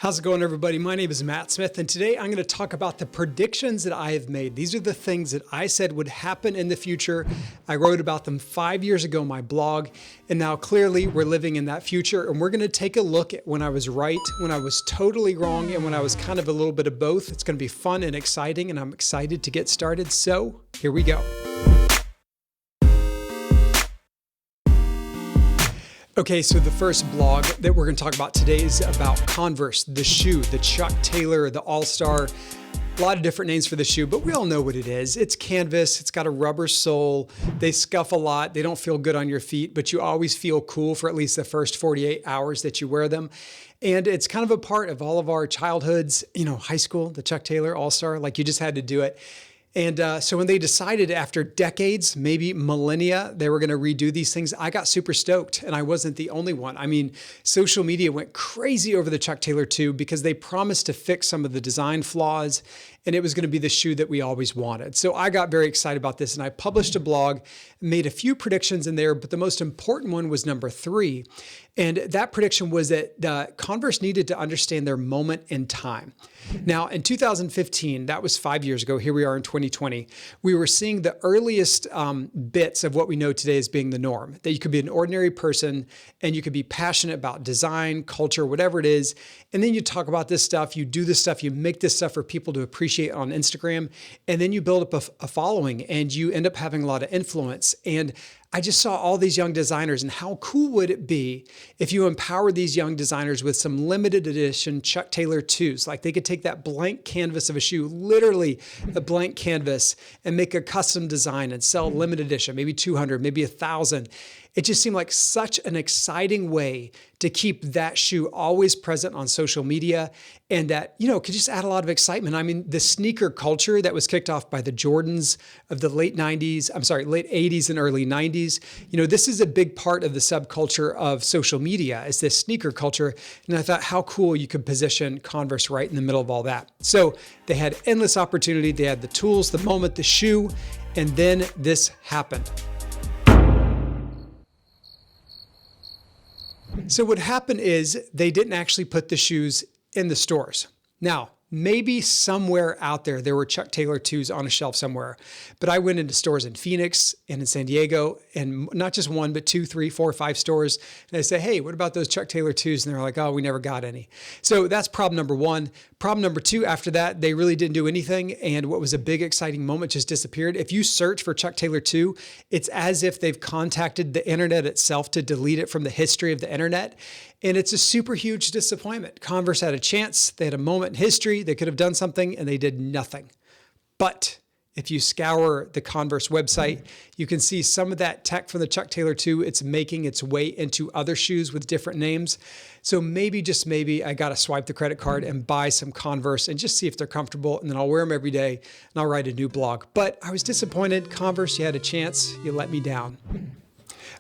How's it going, everybody? My name is Matt Smith, and today I'm going to talk about the predictions that I have made. These are the things that I said would happen in the future. I wrote about them 5 years ago in my blog, and now clearly we're living in that future, and we're going to take a look at when I was right, when I was totally wrong, and when I was kind of a little bit of both. It's going to be fun and exciting, and I'm excited to get started. So here we go. Okay, so the first blog that we're going to talk about today is about Converse, the shoe, the Chuck Taylor, the All-Star. A lot of different names for the shoe, but we all know what it is. It's canvas, it's got a rubber sole, they scuff a lot, they don't feel good on your feet, but you always feel cool for at least the first 48 hours that you wear them. And it's kind of a part of all of our childhoods, high school, the Chuck Taylor All-Star, like you just had to do it. And so when they decided after decades, maybe millennia, they were going to redo these things, I got super stoked, and I wasn't the only one. I mean, social media went crazy over the Chuck Taylor 2 because they promised to fix some of the design flaws, and it was going to be the shoe that we always wanted. So I got very excited about this, and I published a blog, made a few predictions in there, but the most important one was number 3. And that prediction was that Converse needed to understand their moment in time. Now, in 2015, that was 5 years ago, here we are in 2020, we were seeing the earliest bits of what we know today as being the norm, that you could be an ordinary person and you could be passionate about design, culture, whatever it is. And then you talk about this stuff, you do this stuff, you make this stuff for people to appreciate on Instagram, and then you build up a following and you end up having a lot of influence. And I just saw all these young designers, and how cool would it be if you empowered these young designers with some limited edition Chuck Taylor 2s? Like they could take that blank canvas of a shoe, literally a blank canvas, and make a custom design and sell limited edition, maybe 200, maybe 1,000. It just seemed like such an exciting way to keep that shoe always present on social media, and that, could just add a lot of excitement. I mean, the sneaker culture that was kicked off by the Jordans of the late 80s and early 90s, this is a big part of the subculture of social media, is this sneaker culture. And I thought how cool you could position Converse right in the middle of all that. So they had endless opportunity. They had the tools, the moment, the shoe, and then this happened. So what happened is they didn't actually put the shoes in the stores. Now, maybe somewhere out there were Chuck Taylor 2s on a shelf somewhere, but I went into stores in Phoenix and in San Diego, and not just one, but 2, 3, 4, 5 stores. And I say, hey, what about those Chuck Taylor 2s? And they're like, oh, we never got any. So that's problem number 1. Problem number 2, after that, they really didn't do anything. And what was a big exciting moment just disappeared. If you search for Chuck Taylor 2, it's as if they've contacted the internet itself to delete it from the history of the internet. And it's a super huge disappointment. Converse had a chance. They had a moment in history. They could have done something, and they did nothing. But if you scour the Converse website, you can see some of that tech from the Chuck Taylor 2. It's making its way into other shoes with different names. So maybe, just maybe, I got to swipe the credit card and buy some Converse and just see if they're comfortable. And then I'll wear them every day and I'll write a new blog. But I was disappointed. Converse, you had a chance. You let me down.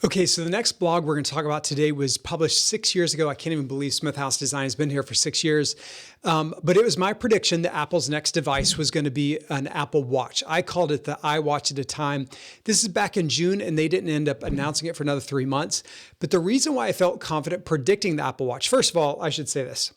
Okay, so the next blog we're going to talk about today was published 6 years ago. I can't even believe Smith House Design has been here for 6 years. But it was my prediction that Apple's next device was going to be an Apple Watch. I called it the iWatch at the time. This is back in June, and they didn't end up announcing it for another 3 months. But the reason why I felt confident predicting the Apple Watch, first of all, I should say this.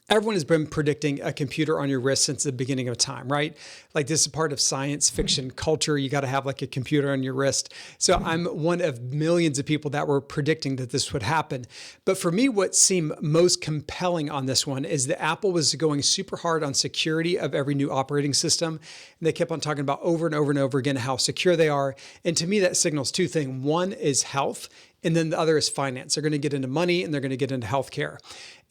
Everyone has been predicting a computer on your wrist since the beginning of time, right? Like this is part of science fiction culture. You got to have like a computer on your wrist. So I'm one of millions of people that were predicting that this would happen. But for me, what seemed most compelling on this one is that Apple was going super hard on security of every new operating system. And they kept on talking about over and over and over again how secure they are. And to me, that signals two things. One is health, and then the other is finance. They're going to get into money and they're going to get into healthcare.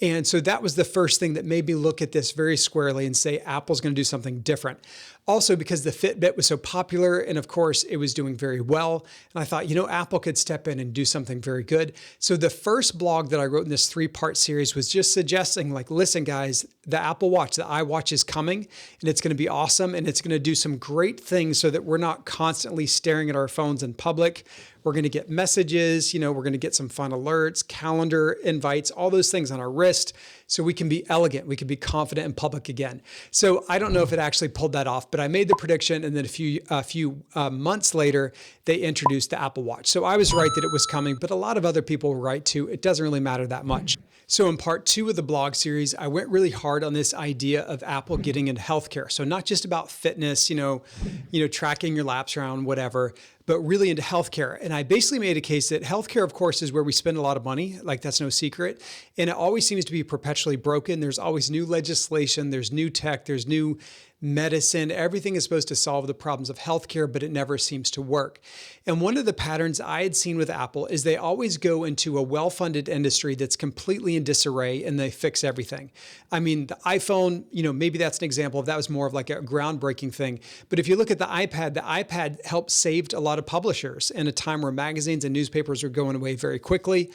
And so that was the first thing that made me look at this very squarely and say Apple's going to do something different. Also because the Fitbit was so popular, and of course it was doing very well. And I thought, Apple could step in and do something very good. So the first blog that I wrote in this 3-part series was just suggesting, like, listen guys, the Apple Watch, the iWatch is coming, and it's going to be awesome, and it's going to do some great things so that we're not constantly staring at our phones in public. We're going to get messages, we're going to get some fun alerts, calendar invites, all those things on our wrist. wrist so we can be elegant, we can be confident in public again. So I don't know if it actually pulled that off, but I made the prediction, and then a few months later, they introduced the Apple Watch. So I was right that it was coming, but a lot of other people were right too. It doesn't really matter that much. So in part 2 of the blog series, I went really hard on this idea of Apple getting into healthcare. So not just about fitness, tracking your laps around, whatever, but really into healthcare. And I basically made a case that healthcare, of course, is where we spend a lot of money. Like, that's no secret. And it always seems to be perpetually broken. There's always new legislation, there's new tech, there's new medicine. Everything is supposed to solve the problems of healthcare, but it never seems to work. And one of the patterns I had seen with Apple is they always go into a well-funded industry that's completely in disarray and they fix everything. I mean, the iPhone, maybe that's an example of that was more of like a groundbreaking thing. But if you look at the iPad helped saved a lot of publishers in a time where magazines and newspapers were going away very quickly.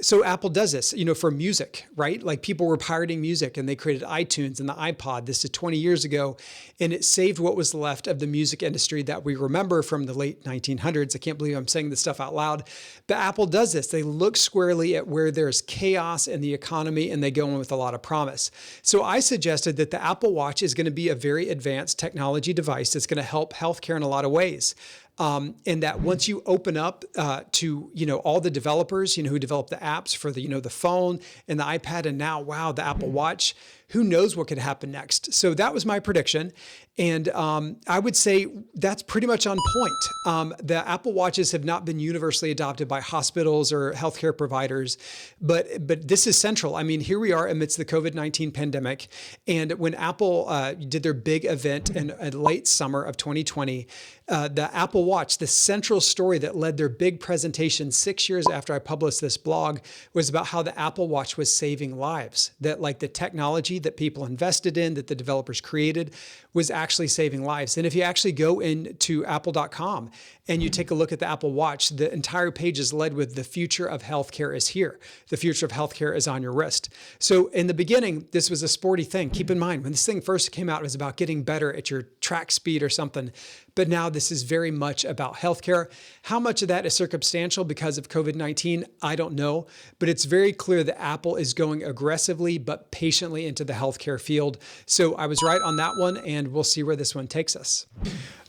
So Apple does this, for music, right? Like, people were pirating music and they created iTunes and the iPod. This is 20 years ago, and it saved what was left of the music industry that we remember from the late 1900s. I can't believe I'm saying this stuff out loud, but Apple does this. They look squarely at where there's chaos in the economy and they go in with a lot of promise. So I suggested that the Apple Watch is going to be a very advanced technology device that's going to help healthcare in a lot of ways. And that once you open up to all the developers who develop the apps for the phone and the iPad, and now the Apple Watch, who knows what could happen next. So that was my prediction, and I would say that's pretty much on point. The Apple Watches have not been universally adopted by hospitals or healthcare providers, but this is central. I mean, here we are amidst the COVID-19 pandemic, and when Apple did their big event in late summer of 2020. The Apple Watch, the central story that led their big presentation 6 years after I published this blog, was about how the Apple Watch was saving lives. That, like, the technology that people invested in, that the developers created, was actually saving lives. And if you actually go into apple.com and you take a look at the Apple Watch, the entire page is led with "the future of healthcare is here. The future of healthcare is on your wrist." So in the beginning, this was a sporty thing. Keep in mind, when this thing first came out, it was about getting better at your track speed or something. But now this is very much about healthcare. How much of that is circumstantial because of COVID-19? I don't know, but it's very clear that Apple is going aggressively but patiently into the healthcare field. So I was right on that one, and we'll see where this one takes us.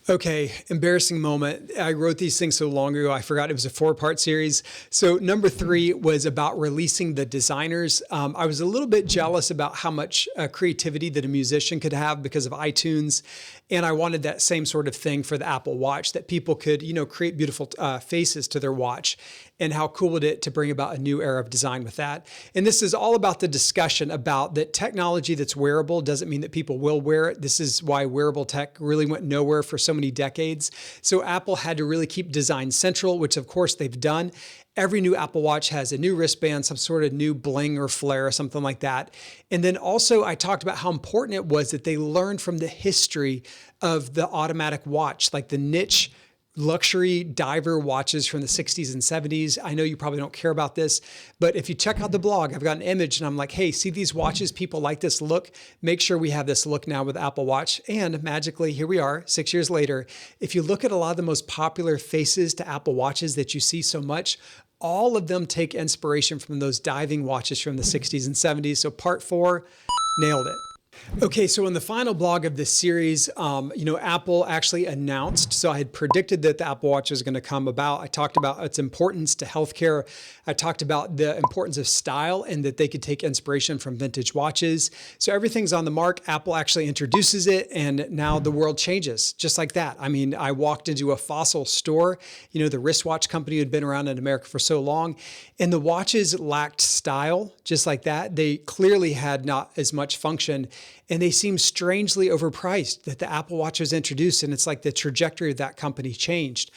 Okay, embarrassing moment. I wrote these things so long ago, I forgot it was a 4-part series. So number 3 was about releasing the designers. I was a little bit jealous about how much creativity that a musician could have because of iTunes. And I wanted that same sort of thing for the Apple Watch, that people could, create beautiful faces to their watch. And how cool would it to bring about a new era of design with that? And this is all about the discussion about that technology that's wearable doesn't mean that people will wear it. This is why wearable tech really went nowhere for so many decades. So Apple had to really keep design central, which of course they've done. Every new Apple Watch has a new wristband, some sort of new bling or flare or something like that. And then also I talked about how important it was that they learned from the history of the automatic watch, like the niche luxury diver watches from the 60s and 70s. I know you probably don't care about this, but if you check out the blog, I've got an image and I'm like, hey, see these watches? People like this look. Make sure we have this look now with Apple Watch. And magically, here we are 6 years later. If you look at a lot of the most popular faces to Apple Watches that you see so much, all of them take inspiration from those diving watches from the 60s and 70s. So part 4, nailed it. Okay, so in the final blog of this series, Apple actually announced, so I had predicted that the Apple Watch was going to come about. I talked about its importance to healthcare. I talked about the importance of style and that they could take inspiration from vintage watches. So everything's on the mark. Apple actually introduces it, and now the world changes just like that. I mean, I walked into a Fossil store, the wristwatch company had been around in America for so long, and the watches lacked style just like that. They clearly had not as much function. And they seem strangely overpriced that the Apple Watch was introduced, and it's like the trajectory of that company changed.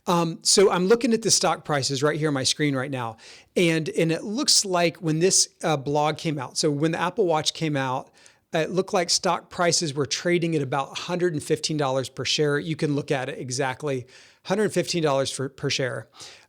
So I'm looking at the stock prices right here on my screen right now. And it looks like when this blog came out, so when the Apple Watch came out, it looked like stock prices were trading at about $115 per share. You can look at it exactly, $115 per share.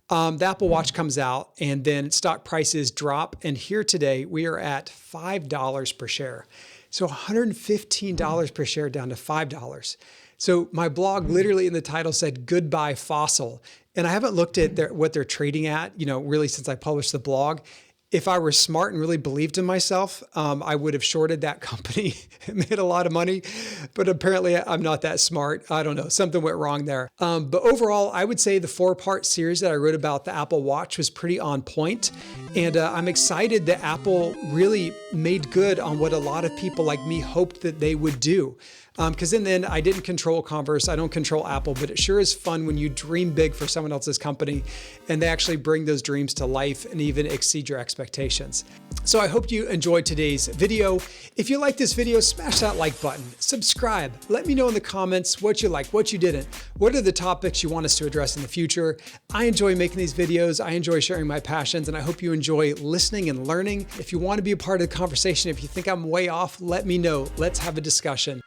The Apple Watch comes out and then stock prices drop. And here today, we are at $5 per share. So $115 per share down to $5. So my blog literally in the title said, "Goodbye Fossil." And I haven't looked at what they're trading at, really since I published the blog. If I were smart and really believed in myself, I would have shorted that company and made a lot of money. But apparently I'm not that smart. I don't know. Something went wrong there. But overall, I would say the 4-part series that I wrote about the Apple Watch was pretty on point. And I'm excited that Apple really made good on what a lot of people like me hoped that they would do. Because in the end, I didn't control Converse, I don't control Apple, but it sure is fun when you dream big for someone else's company and they actually bring those dreams to life and even exceed your expectations. So I hope you enjoyed today's video. If you like this video, smash that like button, subscribe, let me know in the comments what you like, what you didn't, what are the topics you want us to address in the future. I enjoy making these videos, I enjoy sharing my passions, and I hope you enjoy listening and learning. If you want to be a part of the conversation, if you think I'm way off, let me know. Let's have a discussion.